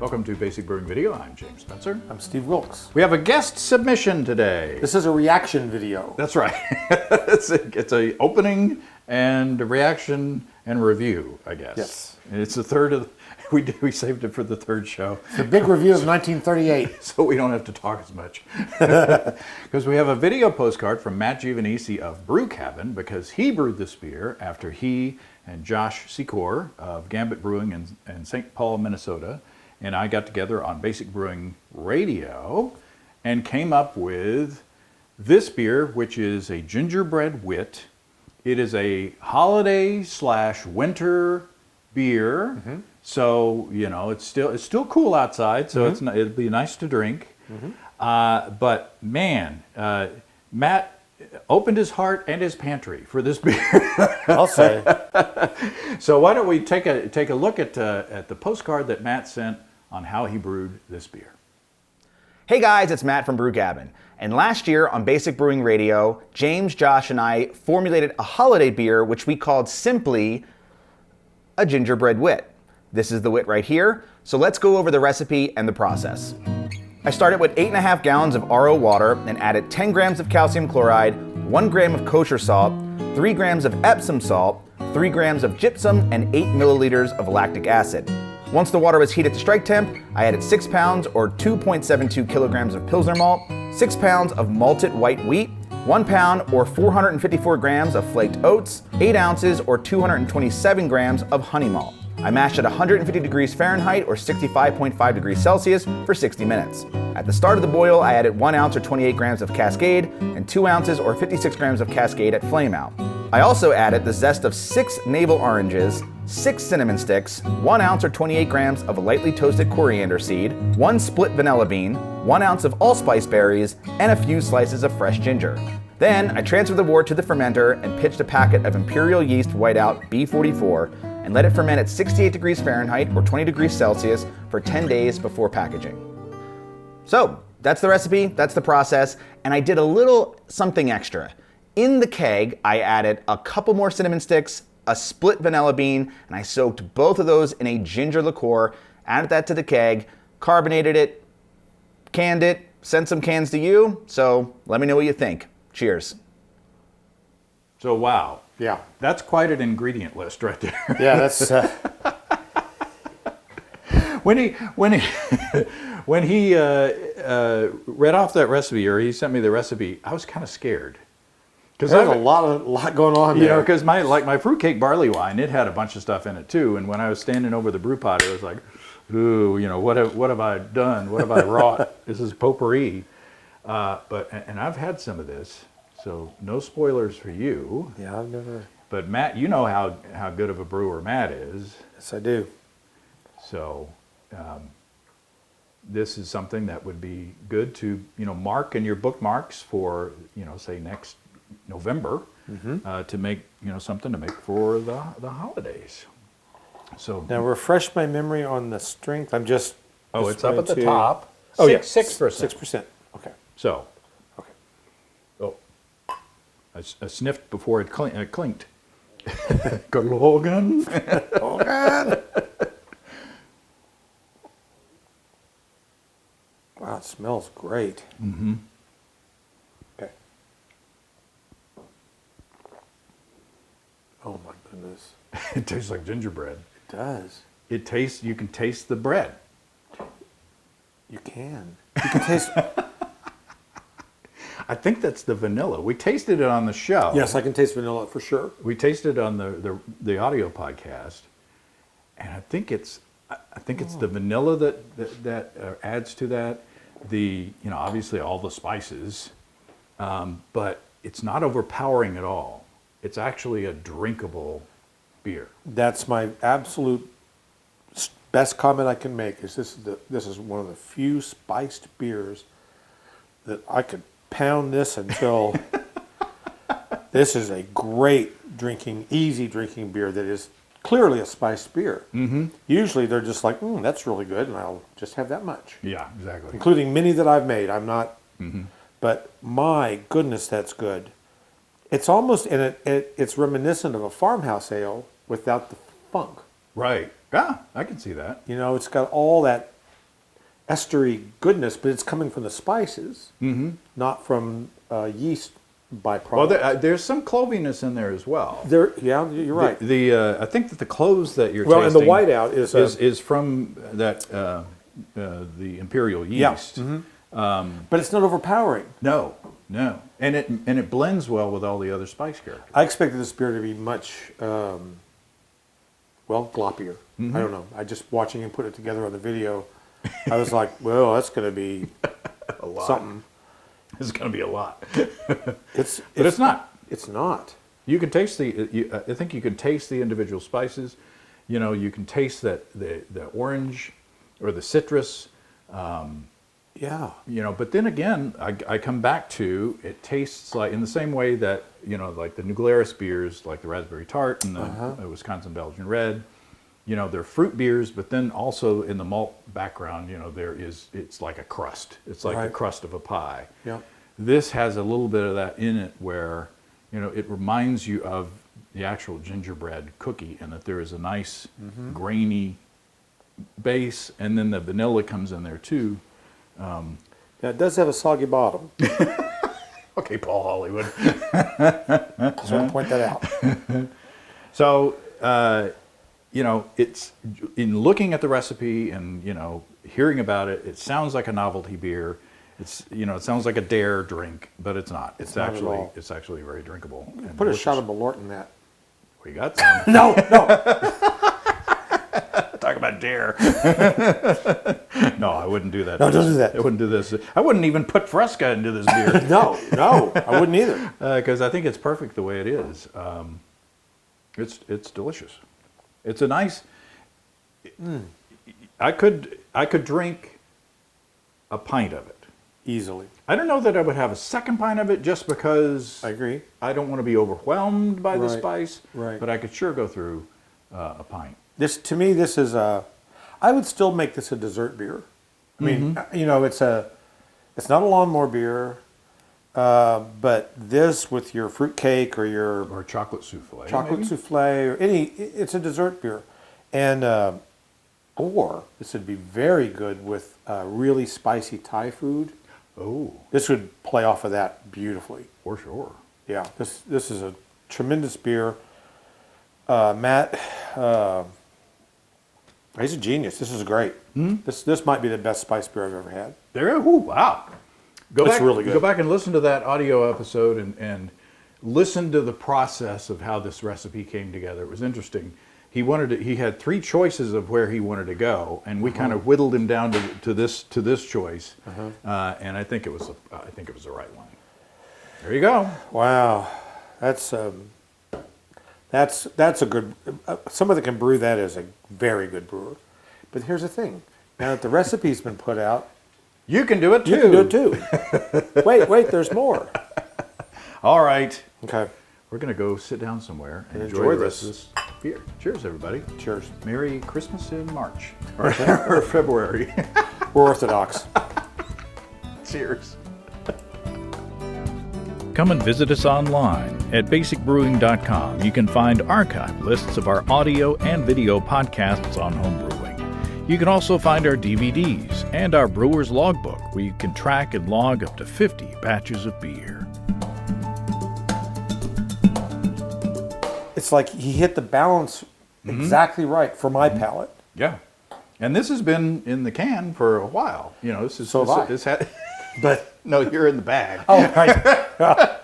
Welcome to Basic Brewing Video. I'm James Spencer. I'm Steve Wilkes. We have a guest submission today. This is a reaction video. That's right. it's a opening and a reaction and review, I guess. Yes. And it's the third of we saved it for the third show. The big review of 1938. So we don't have to talk as much. Because we have a video postcard from Matt Giovanisi of Brew Cabin, because he brewed this beer after he and Josh Secor of Gambit Brewing in St. Paul, Minnesota, and I got together on Basic Brewing Radio and came up with this beer, which is a Gingerbread Wit. It is a holiday/winter beer. Mm-hmm. So, you know, it's still cool outside, so mm-hmm. It'll be nice to drink. Mm-hmm. But man, Matt opened his heart and his pantry for this beer. I'll say. So why don't we take a look at the postcard that Matt sent on how he brewed this beer. Hey guys, it's Matt from Brew Cabin. And last year on Basic Brewing Radio, James, Josh, and I formulated a holiday beer which we called simply a Gingerbread Wit. This is the wit right here, so let's go over the recipe and the process. I started with 8.5 gallons of RO water and added 10 grams of calcium chloride, 1 gram of kosher salt, 3 grams of Epsom salt, 3 grams of gypsum, and 8 milliliters of lactic acid. Once the water was heated to strike temp, I added 6 pounds or 2.72 kilograms of Pilsner malt, 6 pounds of malted white wheat, 1 pound or 454 grams of flaked oats, 8 ounces or 227 grams of honey malt. I mashed at 150 degrees Fahrenheit or 65.5 degrees Celsius for 60 minutes. At the start of the boil, I added 1 ounce or 28 grams of Cascade and 2 ounces or 56 grams of Cascade at flame out. I also added the zest of 6 navel oranges, 6 cinnamon sticks, 1 ounce or 28 grams of lightly toasted coriander seed, 1 split vanilla bean, 1 ounce of allspice berries, and a few slices of fresh ginger. Then I transferred the wort to the fermenter and pitched a packet of Imperial Yeast Whiteout B44 and let it ferment at 68 degrees Fahrenheit or 20 degrees Celsius for 10 days before packaging. So that's the recipe, that's the process, and I did a little something extra. In the keg, I added a couple more cinnamon sticks, a split vanilla bean, and I soaked both of those in a ginger liqueur, added that to the keg, carbonated it, canned it, sent some cans to you, so let me know what you think. Cheers. So wow. Yeah. That's quite an ingredient list right there. Yeah, that's... When he read off that recipe, or he sent me the recipe, I was kind of scared. Because there's a lot going on there. You know, because my fruitcake barley wine, it had a bunch of stuff in it too. And when I was standing over the brew pot, it was like, ooh, you know, what have I done? What have I wrought? This is potpourri. But I've had some of this, so no spoilers for you. Yeah, I've never. But Matt, you know how good of a brewer Matt is. Yes, I do. So this is something that would be good to, you know, mark in your bookmarks for, you know, say next November, mm-hmm. To make, you know, something to make for the holidays. So now refresh my memory on the strength. I'm just. Oh, it's up at the top. Oh, yeah, 6%. 6%. Okay. So. Okay. Oh, I sniffed before it clinked. Good Logan. Logan. Wow, it smells great. Mm-hmm. Okay. Oh my goodness. It tastes like gingerbread. It does. You can taste the bread. You can. You can taste. I think that's the vanilla. We tasted it on the show. Yes, I can taste vanilla for sure. We tasted it on the audio podcast, and I think it's the vanilla that adds to that. You know, obviously all the spices, but it's not overpowering at all. It's actually a drinkable beer. That's my absolute best comment I can make. This is one of the few spiced beers that I could pound this until. This is a great easy drinking beer that is clearly a spiced beer. Mm-hmm. Usually they're just like, that's really good, and I'll just have that much. Yeah, exactly. Including many that I've made. I'm not, mm-hmm. But my goodness, that's good. It's almost, and it's reminiscent of a farmhouse ale without the funk. Right. Yeah, I can see that. You know, it's got all that estery goodness, but it's coming from the spices, not from yeast byproducts. Well, there's some cloviness in there as well. Yeah, you're right. I think that the cloves that you're Well, and tasting the whiteout is from that the imperial yeast. but it's not overpowering. No, and it blends well with all the other spice characters. I expected this beer to be much, gloppier. I don't know. I just watching him put it together on the video, I was like, well, that's going to be A lot. something. It's going to be a lot, But it's not. It's not. You can taste I think you can taste the individual spices. You know, you can taste that the orange or the citrus. Yeah. You know, but then again, I come back to it tastes like in the same way that, you know, like the New Glarus beers, like the Raspberry Tart and the Wisconsin Belgian Red, you know, they're fruit beers, but then also in the malt background, you know, it's like a crust. It's like the crust of a pie. Yeah. This has a little bit of that in it where, you know, it reminds you of the actual gingerbread cookie and that there is a nice grainy base, and then the vanilla comes in there too. Now, it does have a soggy bottom. Okay, Paul Hollywood. Just want to point that out. So, you know, it's in looking at the recipe and, you know, hearing about it, it sounds like a novelty beer. It's, you know, it sounds like a dare drink, but it's not. It's not at actually all. it's actually very drinkable. And Put a delicious. shot of Malort in that. We got some. No. Talk about dare. No, I wouldn't do that. No, don't do that. I wouldn't do this. I wouldn't even put Fresca into this beer. No, I wouldn't either. Because I think it's perfect the way it is. It's delicious. It's a nice. I could drink a pint of it Easily. I don't know that I would have a second pint of it just because I agree. I don't want to be overwhelmed by the Right, spice. right. But I could sure go through a pint. To me, this is I would still make this a dessert beer. I mean, you know, it's not a lawnmower beer, but this with your fruit cake or your Or chocolate souffle. chocolate maybe? souffle or it's a dessert beer, and or this would be very good with really spicy Thai food. Oh, This would play off of that beautifully. for sure. Yeah, this is a tremendous beer. Matt, he's a genius. This is great. This might be the best spice beer I've ever had. There, ooh, wow. Go It's back, really good. Go back and listen to that audio episode and listen to the process of how this recipe came together. It was interesting. He had three choices of where he wanted to go, and we kind of whittled him down to this choice. And I think it was the right one. There you go. Wow, that's a good. Somebody that can brew that is a very good brewer. But here's the thing: now that the recipe's been put out, You can do it too. you can do it too. Wait, there's more. All right. Okay, We're going to go sit down somewhere and enjoy enjoy the rest of this. this beer. Cheers, everybody. cheers. Merry Christmas in March or February. We're Orthodox. Cheers. Come and visit us online at basicbrewing.com. You can find archive lists of our audio and video podcasts on homebrewing. You can also find our DVDs and our brewer's logbook, where you can track and log up to 50 batches of beer. It's like he hit the balance exactly right for my palate. Yeah. And this has been in the can for a while. You know, this is So have I. this had But no, you're in the bag. oh, right.